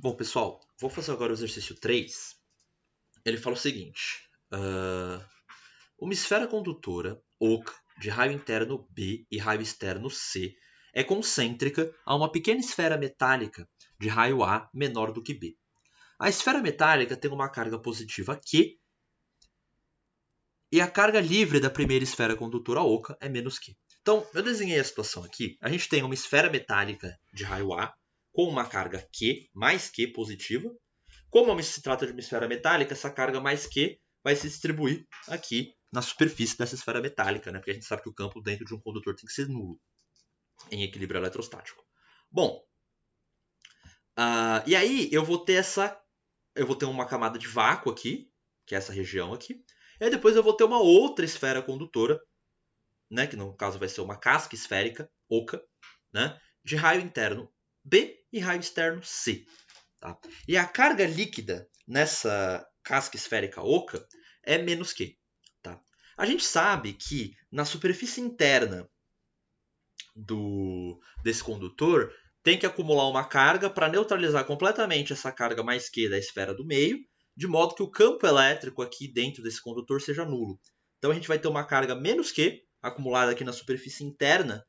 Bom, pessoal, vou fazer agora o exercício 3. Ele fala o seguinte: uma esfera condutora oca de raio interno B e raio externo C é concêntrica a uma pequena esfera metálica de raio A menor do que B. A esfera metálica tem uma carga positiva Q e a carga livre da primeira esfera condutora oca é menos Q. Então, eu desenhei a situação aqui. A gente tem uma esfera metálica de raio A com uma carga Q mais Q positiva. Como se trata de uma esfera metálica, essa carga mais Q vai se distribuir aqui na superfície dessa esfera metálica, né? Porque a gente sabe que o campo dentro de um condutor tem que ser nulo em equilíbrio eletrostático. Bom, e aí eu vou ter uma camada de vácuo aqui, que é essa região aqui. E aí depois eu vou ter uma outra esfera condutora, né? Que no caso vai ser uma casca esférica oca, né? De raio interno B e raio externo C. Tá? E a carga líquida nessa casca esférica oca é menos Q. Tá? A gente sabe que na superfície interna desse condutor tem que acumular uma carga para neutralizar completamente essa carga mais Q da esfera do meio, de modo que o campo elétrico aqui dentro desse condutor seja nulo. Então a gente vai ter uma carga menos Q acumulada aqui na superfície interna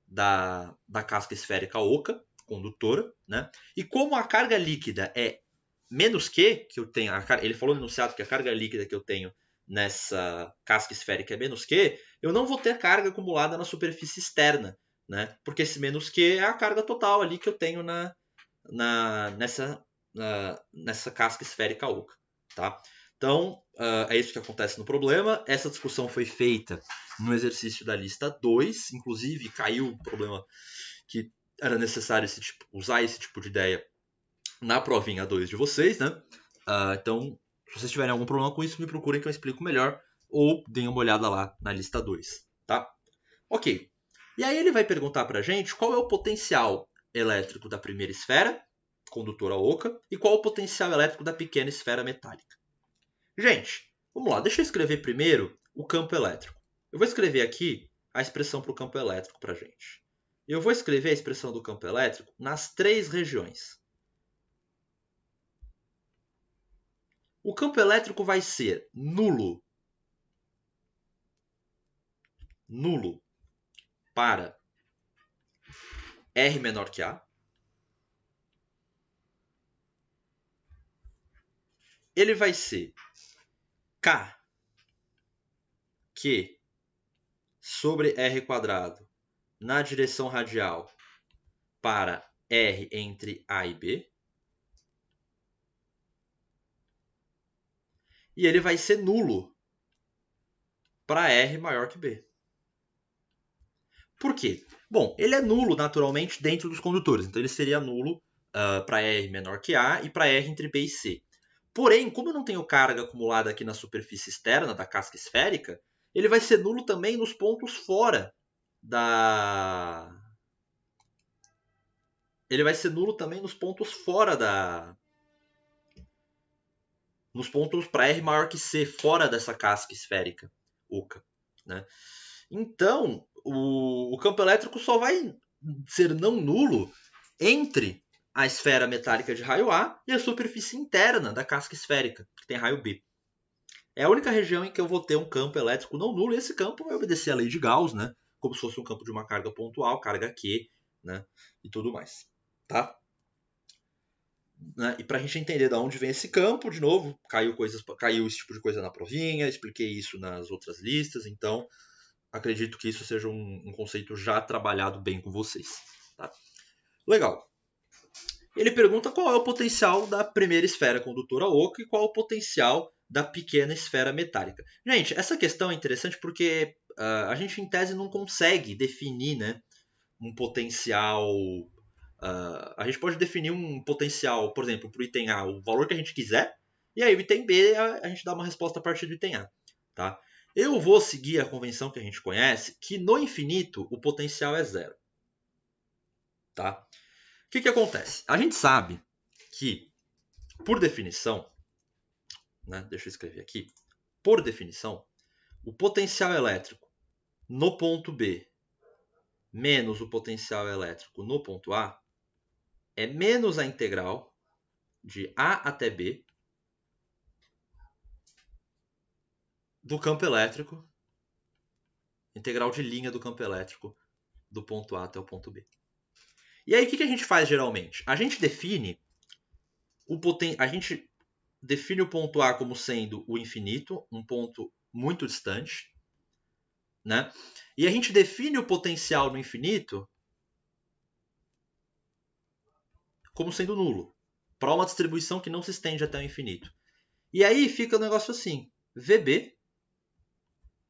da casca esférica oca, condutora, né? E como a carga líquida é menos Q, que eu tenho, ele falou no enunciado que a carga líquida que eu tenho nessa casca esférica é menos Q, eu não vou ter carga acumulada na superfície externa, né? Porque esse menos Q é a carga total ali que eu tenho nessa casca esférica oca, tá? Então, é isso que acontece no problema. Essa discussão foi feita no exercício da lista 2. Inclusive, caiu o problema que era necessário usar esse tipo de ideia na provinha 2 de vocês, né? Então, se vocês tiverem algum problema com isso, me procurem que eu explico melhor. Ou deem uma olhada lá na lista 2, tá? Ok. E aí ele vai perguntar pra gente qual é o potencial elétrico da primeira esfera, condutora oca, e qual é o potencial elétrico da pequena esfera metálica. Gente, vamos lá, deixa eu escrever primeiro o campo elétrico. Eu vou escrever aqui a expressão para o campo elétrico para a gente. Eu vou escrever a expressão do campo elétrico nas três regiões. O campo elétrico vai ser nulo para R menor que A. Ele vai ser K Q sobre R quadrado na direção radial para R entre A e B. E ele vai ser nulo para R maior que B. Por quê? Bom, ele é nulo naturalmente dentro dos condutores, então ele seria nulo para R menor que A e para R entre B e C. Porém, como eu não tenho carga acumulada aqui na superfície externa da casca esférica, ele vai ser nulo também nos pontos fora da. Ele vai ser nulo também nos pontos fora da. Nos pontos para R maior que C, fora dessa casca esférica oca. Né? Então, o campo elétrico só vai ser não nulo entre a esfera metálica de raio A e a superfície interna da casca esférica, que tem raio B. É a única região em que eu vou ter um campo elétrico não nulo, e esse campo vai obedecer à lei de Gauss, né? Como se fosse um campo de uma carga pontual, carga Q, né? E tudo mais. Tá? Né? E para a gente entender de onde vem esse campo, de novo, caiu esse tipo de coisa na provinha, expliquei isso nas outras listas, então acredito que isso seja um conceito já trabalhado bem com vocês. Tá? Legal. Ele pergunta qual é o potencial da primeira esfera condutora oca e qual é o potencial da pequena esfera metálica. Gente, essa questão é interessante porque a gente, em tese, não consegue definir, né, um potencial. A gente pode definir um potencial, por exemplo, para o item A, o valor que a gente quiser, e aí o item B a gente dá uma resposta a partir do item A. Tá? Eu vou seguir a convenção que a gente conhece, que no infinito o potencial é zero. Tá? O que acontece? A gente sabe que, por definição, né, deixa eu escrever aqui, por definição, o potencial elétrico no ponto B menos o potencial elétrico no ponto A é menos a integral de A até B do campo elétrico, integral de linha do campo elétrico do ponto A até o ponto B. E aí o que a gente faz geralmente? A gente define o ponto A como sendo o infinito, um ponto muito distante, né? E a gente define o potencial no infinito como sendo nulo, para uma distribuição que não se estende até o infinito. E aí fica o negócio assim, VB,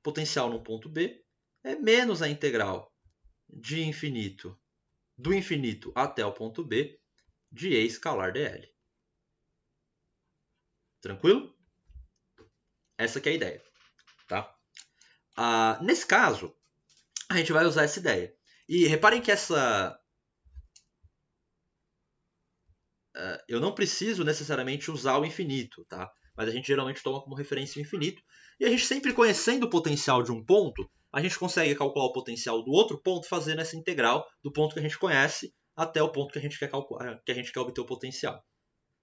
potencial no ponto B, é menos a integral de infinito, do infinito até o ponto B, de E escalar dl. Tranquilo? Essa que é a ideia. Tá? Nesse caso, a gente vai usar essa ideia. E reparem que eu não preciso necessariamente usar o infinito, tá? Mas a gente geralmente toma como referência o infinito. E a gente sempre conhecendo o potencial de um ponto, a gente consegue calcular o potencial do outro ponto fazendo essa integral do ponto que a gente conhece até o ponto que a gente quer calcular, que a gente quer obter o potencial.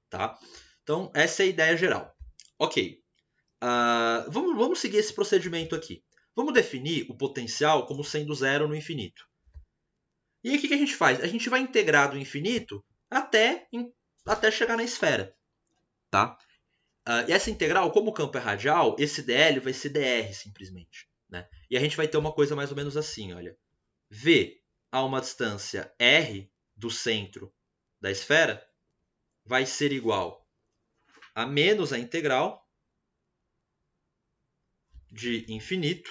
Tá? Então, essa é a ideia geral. Ok. Vamos seguir esse procedimento aqui. Vamos definir o potencial como sendo zero no infinito. E aí o que a gente faz? A gente vai integrar do infinito até chegar na esfera. Tá? E essa integral, como o campo é radial, esse dl vai ser dr simplesmente. Né? E a gente vai ter uma coisa mais ou menos assim, olha. V a uma distância r do centro da esfera vai ser igual a menos a integral de infinito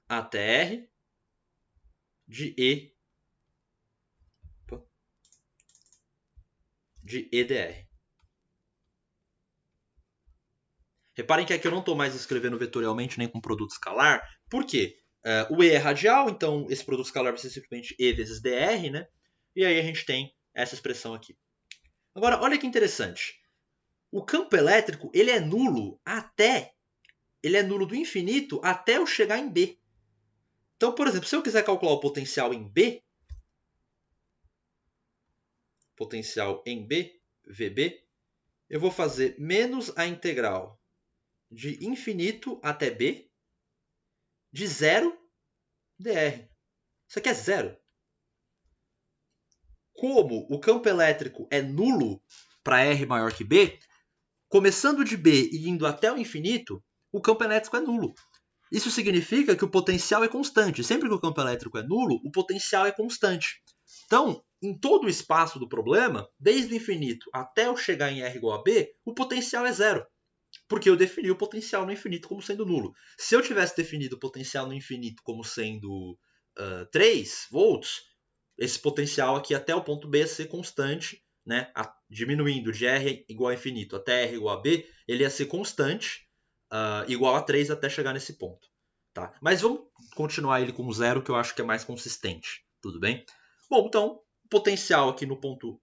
até r de EdR. Reparem que aqui eu não estou mais escrevendo vetorialmente nem com produto escalar. Por quê? O E é radial, então esse produto escalar vai ser simplesmente E vezes dr, né? E aí a gente tem essa expressão aqui. Agora, olha que interessante. O campo elétrico ele é nulo do infinito até eu chegar em B. Então, por exemplo, se eu quiser calcular o potencial em B, VB, eu vou fazer menos a integral de infinito até B de 0 dr. Isso aqui é zero. Como o campo elétrico é nulo para R maior que B, começando de B e indo até o infinito, o campo elétrico é nulo. Isso significa que o potencial é constante. Sempre que o campo elétrico é nulo, o potencial é constante. Então, em todo o espaço do problema, desde o infinito até eu chegar em R igual a B, o potencial é zero. Porque eu defini o potencial no infinito como sendo nulo. Se eu tivesse definido o potencial no infinito como sendo 3 volts, esse potencial aqui até o ponto B ia ser constante, né? Diminuindo de R igual a infinito até R igual a B, ele ia ser constante, igual a 3 até chegar nesse ponto. Tá? Mas vamos continuar ele com zero, que eu acho que é mais consistente. Tudo bem? Bom, então, o potencial aqui no ponto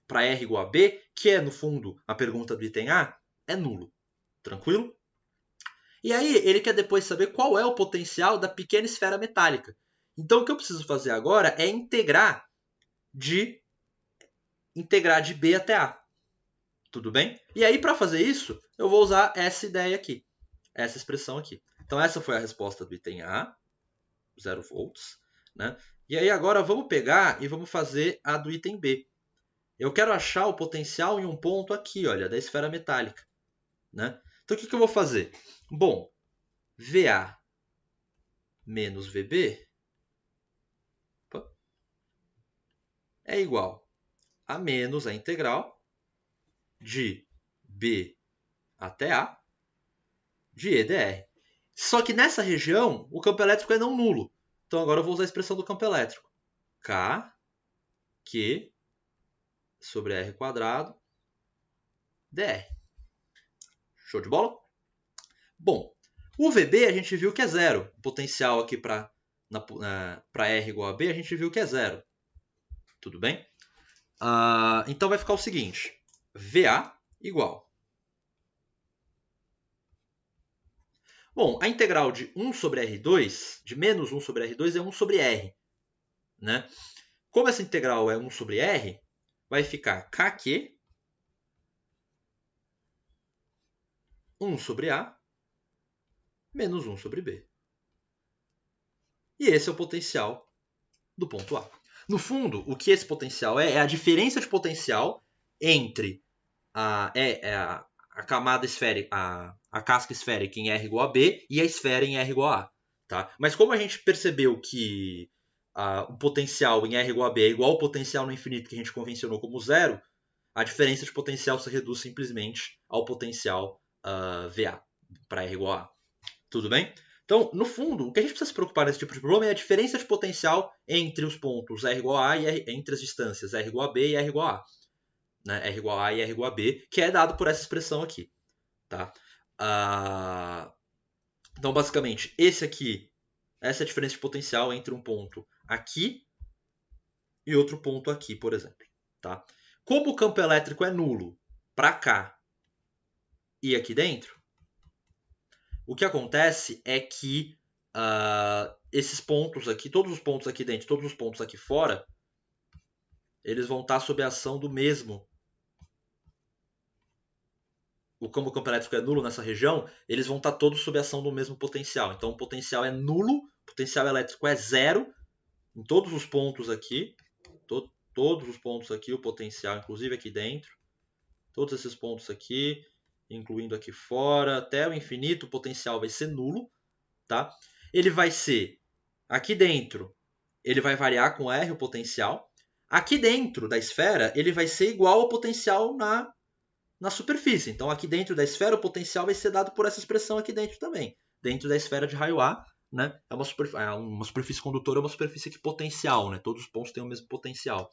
para R igual a B, que é, no fundo, a pergunta do item A, é nulo. Tranquilo? E aí, ele quer depois saber qual é o potencial da pequena esfera metálica. Então, o que eu preciso fazer agora é integrar de B até A. Tudo bem? E aí, para fazer isso, eu vou usar essa ideia aqui. Essa expressão aqui. Então, essa foi a resposta do item A, 0 volts. Né? E aí, agora, vamos pegar e vamos fazer a do item B. Eu quero achar o potencial em um ponto aqui, olha, da esfera metálica. Né? Então, o que eu vou fazer? Bom, VA menos VB é igual a menos a integral de B até A de EdR. Só que nessa região, o campo elétrico é não nulo. Então agora eu vou usar a expressão do campo elétrico. K, Q sobre R quadrado, dr. Show de bola? Bom, o VB a gente viu que é zero. O potencial aqui para R igual a B a gente viu que é zero. Tudo bem? Então vai ficar o seguinte. VA igual. Bom, a integral de 1 sobre R2, de menos 1 sobre R2 é 1 sobre R. Né? Como essa integral é 1 sobre R, vai ficar kq 1 sobre A menos 1 sobre B. E esse é o potencial do ponto A. No fundo, o que esse potencial é a diferença de potencial entre a camada esférica, a casca esférica em R igual a B e a esfera em R igual a A. Tá? Mas como a gente percebeu que o potencial em R igual a B é igual ao potencial no infinito que a gente convencionou como zero, a diferença de potencial se reduz simplesmente ao potencial VA para R igual a A. Tudo bem? Então, no fundo, o que a gente precisa se preocupar nesse tipo de problema é a diferença de potencial entre os pontos R igual a A e entre as distâncias R igual a B e R igual a A. Né? R igual a A e R igual a B, que é dado por essa expressão aqui. Tá? Então, basicamente, essa é a diferença de potencial entre um ponto aqui e outro ponto aqui, por exemplo. Tá? Como o campo elétrico é nulo para cá e aqui dentro, o que acontece é que esses pontos aqui, todos os pontos aqui dentro, todos os pontos aqui fora, eles vão estar sob a ação do mesmo. Como o campo elétrico é nulo nessa região, eles vão estar todos sob a ação do mesmo potencial. Então o potencial é nulo, o potencial elétrico é zero em todos os pontos aqui. Todos os pontos aqui, o potencial, inclusive aqui dentro. Todos esses pontos aqui, incluindo aqui fora, até o infinito, o potencial vai ser nulo. Tá? Ele vai ser, aqui dentro, ele vai variar com R o potencial. Aqui dentro da esfera, ele vai ser igual ao potencial na superfície. Então, aqui dentro da esfera, o potencial vai ser dado por essa expressão aqui dentro também. Dentro da esfera de raio A, né, é uma superfície condutora, é uma superfície aqui potencial. Né? Todos os pontos têm o mesmo potencial.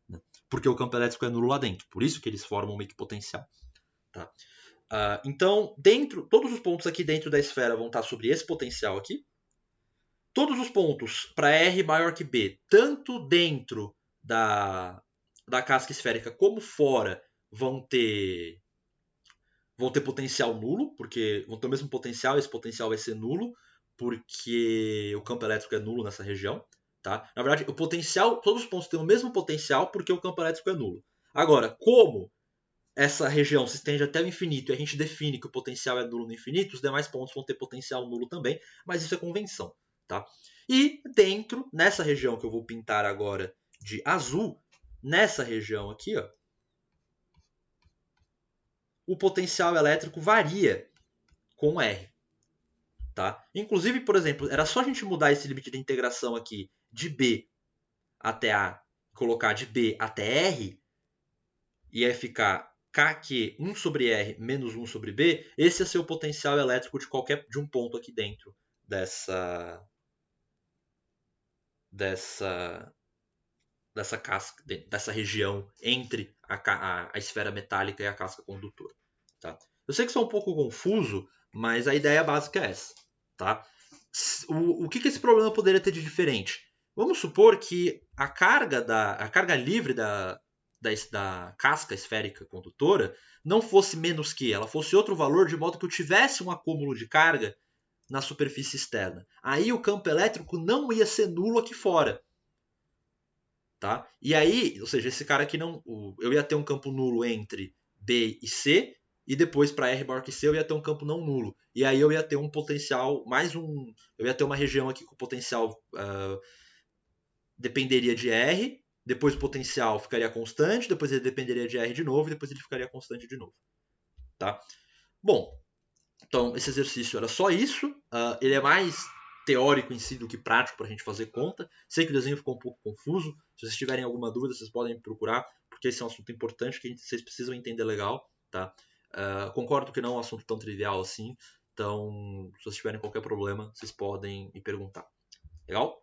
Né? Porque o campo elétrico é nulo lá dentro. Por isso que eles formam um equipotencial. Tá? Então, todos os pontos aqui dentro da esfera vão estar sobre esse potencial aqui. Todos os pontos para R maior que B, tanto dentro da casca esférica como fora, vão ter potencial nulo, porque vão ter o mesmo potencial, esse potencial vai ser nulo, porque o campo elétrico é nulo nessa região. Tá? Na verdade, o potencial, todos os pontos têm o mesmo potencial porque o campo elétrico é nulo. Agora, como essa região se estende até o infinito e a gente define que o potencial é nulo no infinito, os demais pontos vão ter potencial nulo também, mas isso é convenção. Tá? E dentro, nessa região que eu vou pintar agora de azul, nessa região aqui, ó, o potencial elétrico varia com R. Tá? Inclusive, por exemplo, era só a gente mudar esse limite de integração aqui de B até A, colocar de B até R, ia ficar kq 1 sobre R menos 1 sobre B, esse é seu potencial elétrico de um ponto aqui dentro dessa casca, dessa região entre a esfera metálica e a casca condutora. Tá? Eu sei que isso é um pouco confuso, mas a ideia básica é essa. Tá? O que esse problema poderia ter de diferente? Vamos supor que a carga livre da casca esférica condutora não fosse menos que, ela fosse outro valor, de modo que eu tivesse um acúmulo de carga na superfície externa. Aí o campo elétrico não ia ser nulo aqui fora. Tá? E aí, ou seja, esse cara aqui não. Eu ia ter um campo nulo entre B e C, e depois para R maior que C eu ia ter um campo não nulo. E aí eu ia ter um potencial, eu ia ter uma região aqui com o potencial dependeria de R, depois o potencial ficaria constante, depois ele dependeria de R de novo, e depois ele ficaria constante de novo. Tá? Bom, então esse exercício era só isso. Ele é mais teórico em si do que prático para a gente fazer conta. Sei que o desenho ficou um pouco confuso. Se vocês tiverem alguma dúvida, vocês podem me procurar, porque esse é um assunto importante que vocês precisam entender legal. Tá? Concordo que não é um assunto tão trivial assim. Então, se vocês tiverem qualquer problema, vocês podem me perguntar. Legal?